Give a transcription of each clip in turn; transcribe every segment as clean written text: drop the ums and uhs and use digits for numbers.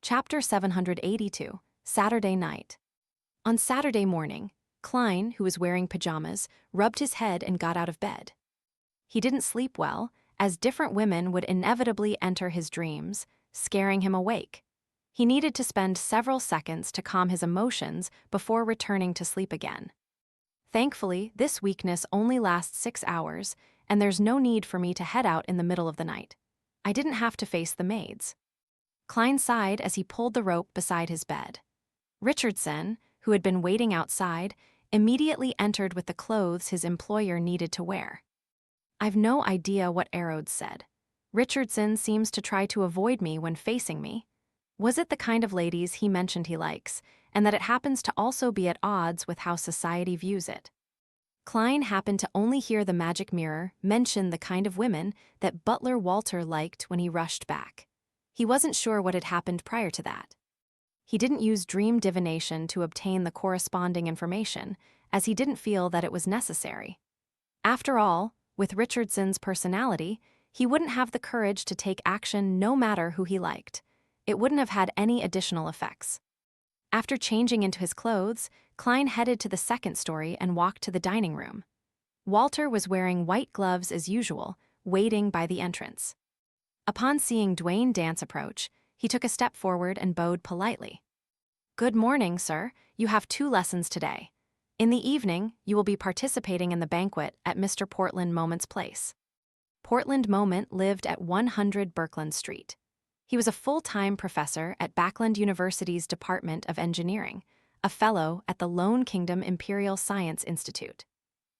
Chapter 782, Saturday Night. On Saturday morning, Klein, who was wearing pajamas, rubbed his head and got out of bed. He didn't sleep well, as different women would inevitably enter his dreams, scaring him awake. He needed to spend several seconds to calm his emotions before returning to sleep again. Thankfully, this weakness only lasts 6 hours, and there's no need for me to head out in the middle of the night. I didn't have to face the maids. Klein sighed as he pulled the rope beside his bed. Richardson, who had been waiting outside, immediately entered with the clothes his employer needed to wear. I've no idea what Arodes said. Richardson seems to try to avoid me when facing me. Was it the kind of ladies he mentioned he likes, and that it happens to also be at odds with how society views it? Klein happened to only hear the magic mirror mention the kind of women that Butler Walter liked when he rushed back. He wasn't sure what had happened prior to that. He didn't use dream divination to obtain the corresponding information, as he didn't feel that it was necessary. After all, with Richardson's personality, he wouldn't have the courage to take action no matter who he liked. It wouldn't have had any additional effects. After changing into his clothes, Klein headed to the second story and walked to the dining room. Walter was wearing white gloves as usual, waiting by the entrance. Upon seeing Dwayne Dance approach, he took a step forward and bowed politely. "Good morning, sir. You have 2 lessons today. In the evening, you will be participating in the banquet at Mr. Portland Moment's place." Portland Moment lived at 100 Birkeland Street. He was a full-time professor at Backland University's Department of Engineering, a fellow at the Lone Kingdom Imperial Science Institute.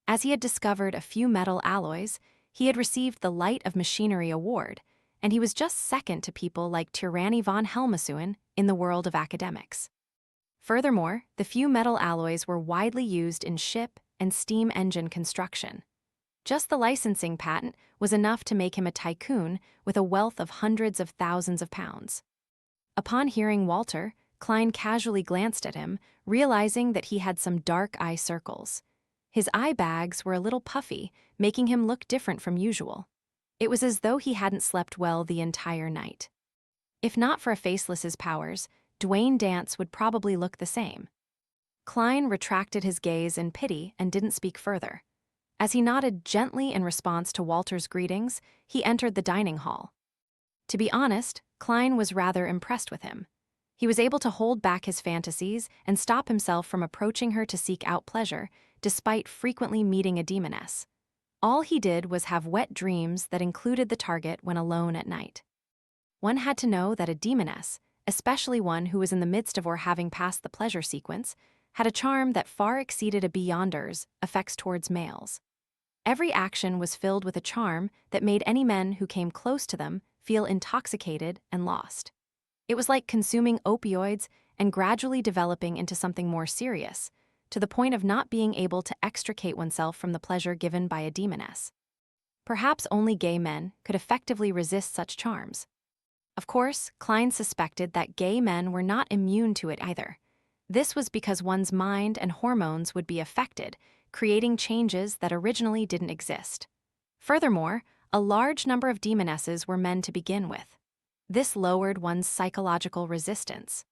As he had discovered a few metal alloys, he had received the Light of Machinery Award, and he was just second to people like Tyranny von Helmesuen in the world of academics. Furthermore, the few metal alloys were widely used in ship and steam engine construction. Just the licensing patent was enough to make him a tycoon with a wealth of hundreds of thousands of pounds. Upon hearing Walter, Klein casually glanced at him, realizing that he had some dark eye circles. His eye bags were a little puffy, making him look different from usual. It was as though he hadn't slept well the entire night. If not for a Faceless's powers, Dwayne Dance would probably look the same. Klein retracted his gaze in pity and didn't speak further. As he nodded gently in response to Walter's greetings, he entered the dining hall. To be honest, Klein was rather impressed with him. He was able to hold back his fantasies and stop himself from approaching her to seek out pleasure, despite frequently meeting a demoness. All he did was have wet dreams that included the target when alone at night. One had to know that a demoness, especially one who was in the midst of or having passed the pleasure sequence, had a charm that far exceeded a beyonder's effects towards males. Every action was filled with a charm that made any men who came close to them feel intoxicated and lost. It was like consuming opioids and gradually developing into something more serious, to the point of not being able to extricate oneself from the pleasure given by a demoness. Perhaps only gay men could effectively resist such charms. Of course, Klein suspected that gay men were not immune to it either. This was because one's mind and hormones would be affected, creating changes that originally didn't exist. Furthermore, a large number of demonesses were men to begin with. This lowered one's psychological resistance.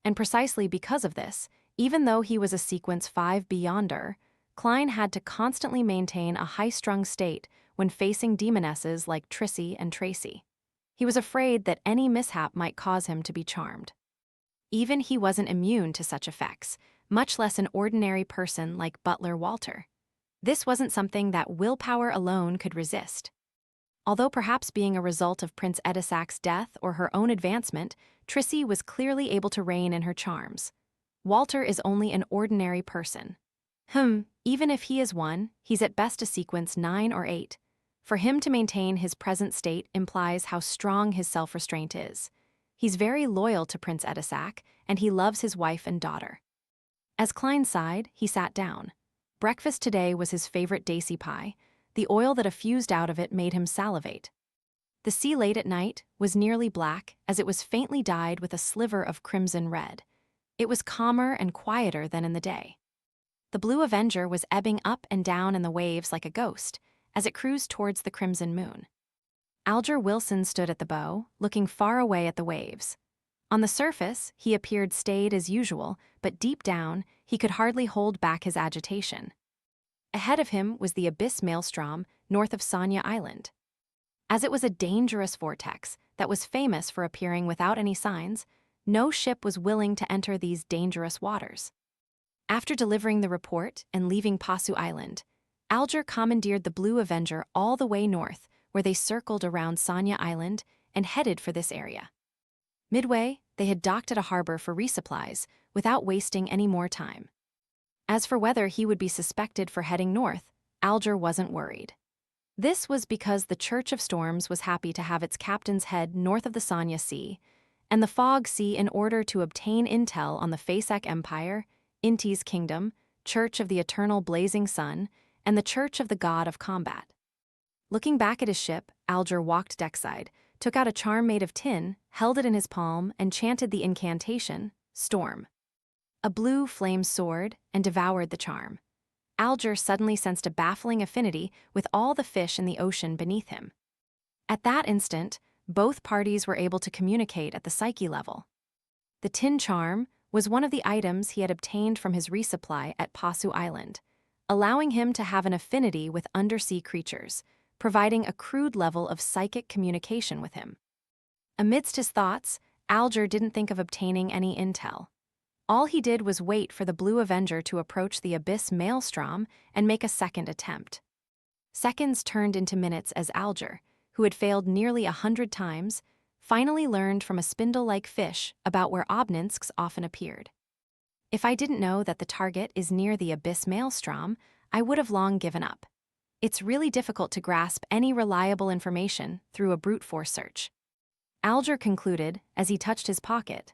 And precisely because of this, even though he was a Sequence 5 Beyonder, Klein had to constantly maintain a high-strung state when facing demonesses like Trissy and Tracy. He was afraid that any mishap might cause him to be charmed. Even he wasn't immune to such effects, much less an ordinary person like Butler Walter. This wasn't something that willpower alone could resist. Although perhaps being a result of Prince Edisac's death or her own advancement, Trissy was clearly able to reign in her charms. Walter is only an ordinary person. Even if he is one, he's at best a Sequence 9 or 8. For him to maintain his present state implies how strong his self-restraint is. He's very loyal to Prince Edisac, and he loves his wife and daughter. As Klein sighed, he sat down. Breakfast today was his favorite daisy pie. The oil that effused out of it made him salivate. The sea late at night was nearly black, as it was faintly dyed with a sliver of crimson red. It was calmer and quieter than in the day. The Blue Avenger was ebbing up and down in the waves like a ghost, as it cruised towards the crimson moon. Alger Wilson stood at the bow, looking far away at the waves. On the surface, he appeared staid as usual, but deep down, he could hardly hold back his agitation. Ahead of him was the Abyss Maelstrom, north of Sanya Island. As it was a dangerous vortex that was famous for appearing without any signs, no ship was willing to enter these dangerous waters. After delivering the report and leaving Pasu Island, Alger commandeered the Blue Avenger all the way north, where they circled around Sanya Island and headed for this area. Midway, they had docked at a harbor for resupplies without wasting any more time. As for whether he would be suspected for heading north, Alger wasn't worried. This was because the Church of Storms was happy to have its captains head north of the Sanya Sea and the Fog Sea in order to obtain intel on the Fasak Empire, Inti's Kingdom, Church of the Eternal Blazing Sun, and the Church of the God of Combat. Looking back at his ship, Alger walked deckside, took out a charm made of tin, held it in his palm, and chanted the incantation, Storm. A blue flame soared and devoured the charm. Alger suddenly sensed a baffling affinity with all the fish in the ocean beneath him. At that instant, both parties were able to communicate at the psyche level. The tin charm was one of the items he had obtained from his resupply at Pasu Island, allowing him to have an affinity with undersea creatures, providing a crude level of psychic communication with him. Amidst his thoughts, Alger didn't think of obtaining any intel. All he did was wait for the Blue Avenger to approach the Abyss Maelstrom and make a second attempt. Seconds turned into minutes as Alger, who had failed nearly 100 times, finally learned from a spindle-like fish about where Obninsks often appeared. If I didn't know that the target is near the Abyss Maelstrom, I would have long given up. It's really difficult to grasp any reliable information through a brute force search. Alger concluded as he touched his pocket.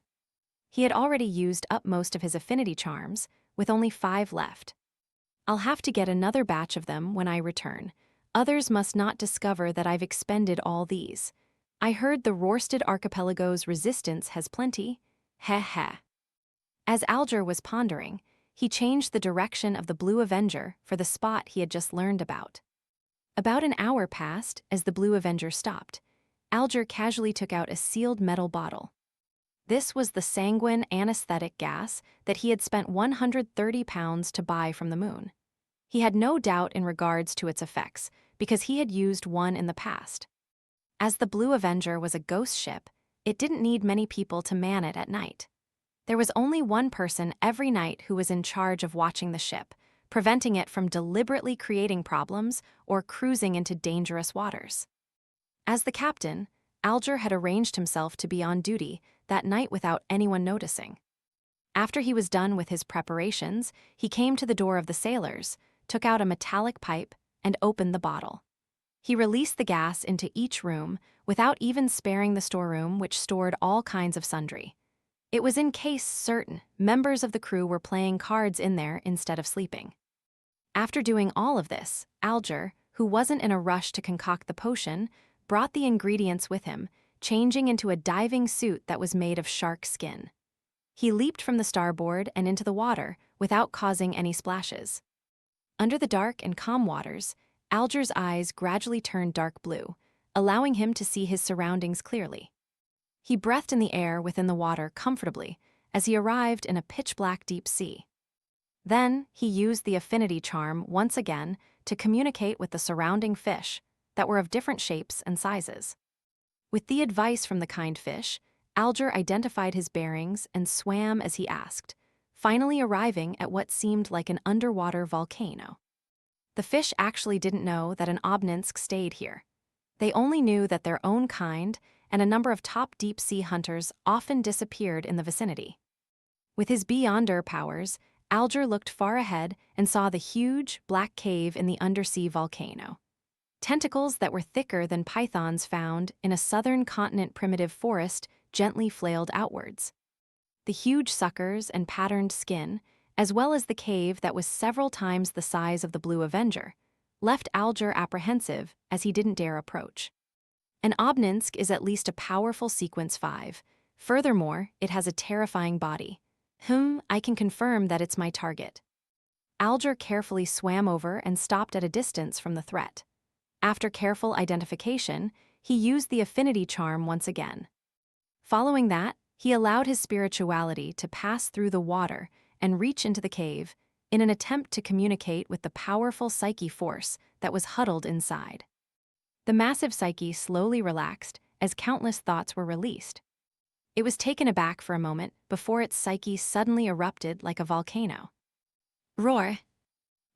He had already used up most of his affinity charms, with only 5 left. I'll have to get another batch of them when I return. Others must not discover that I've expended all these. I heard the Rorsted Archipelago's resistance has plenty. Heh heh. As Alger was pondering, he changed the direction of the Blue Avenger for the spot he had just learned about. About an hour passed as the Blue Avenger stopped. Alger casually took out a sealed metal bottle. This was the sanguine anesthetic gas that he had spent 130 pounds to buy from the moon. He had no doubt in regards to its effects, because he had used one in the past. As the Blue Avenger was a ghost ship, it didn't need many people to man it at night. There was only one person every night who was in charge of watching the ship, preventing it from deliberately creating problems or cruising into dangerous waters. As the captain, Alger had arranged himself to be on duty that night without anyone noticing. After he was done with his preparations, he came to the door of the sailors, took out a metallic pipe, and opened the bottle. He released the gas into each room without even sparing the storeroom, which stored all kinds of sundry. It was in case certain members of the crew were playing cards in there instead of sleeping. After doing all of this, Alger, who wasn't in a rush to concoct the potion, brought the ingredients with him, changing into a diving suit that was made of shark skin. He leaped from the starboard and into the water without causing any splashes. Under the dark and calm waters, Alger's eyes gradually turned dark blue, allowing him to see his surroundings clearly. He breathed in the air within the water comfortably as he arrived in a pitch-black deep sea. Then, he used the affinity charm once again to communicate with the surrounding fish that were of different shapes and sizes. With the advice from the kind fish, Alger identified his bearings and swam as he asked, finally arriving at what seemed like an underwater volcano. The fish actually didn't know that an Obninsk stayed here. They only knew that their own kind and a number of top deep-sea hunters often disappeared in the vicinity. With his Beyonder powers, Alger looked far ahead and saw the huge, black cave in the undersea volcano. Tentacles that were thicker than pythons found in a southern continent primitive forest gently flailed outwards. The huge suckers and patterned skin, as well as the cave that was several times the size of the Blue Avenger, left Alger apprehensive as he didn't dare approach. An Obninsk is at least a powerful sequence 5. Furthermore, it has a terrifying body. I can confirm that it's my target. Alger carefully swam over and stopped at a distance from the threat. After careful identification, he used the affinity charm once again. Following that, He allowed his spirituality to pass through the water and reach into the cave in an attempt to communicate with the powerful psyche force that was huddled inside. The massive psyche slowly relaxed as countless thoughts were released. It was taken aback for a moment before its psyche suddenly erupted like a volcano. Roar!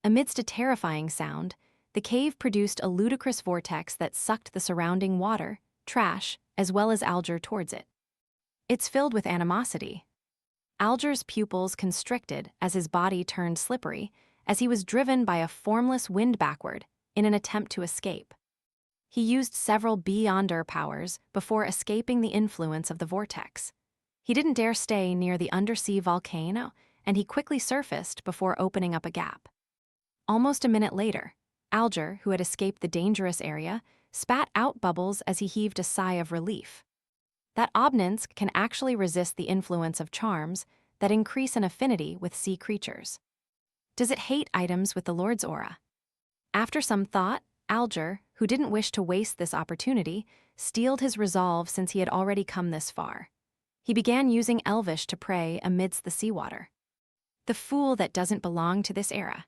Amidst a terrifying sound, the cave produced a ludicrous vortex that sucked the surrounding water, trash, as well as Alger towards it. It's filled with animosity. Alger's pupils constricted as his body turned slippery, as he was driven by a formless wind backward in an attempt to escape. He used several Beyonder powers before escaping the influence of the vortex. He didn't dare stay near the undersea volcano, and he quickly surfaced before opening up a gap. Almost a minute later, Alger, who had escaped the dangerous area, spat out bubbles as he heaved a sigh of relief. That Obninsk can actually resist the influence of charms that increase an affinity with sea creatures. Does it hate items with the Lord's aura? After some thought, Alger, who didn't wish to waste this opportunity, steeled his resolve since he had already come this far. He began using Elvish to pray amidst the seawater. The fool that doesn't belong to this era.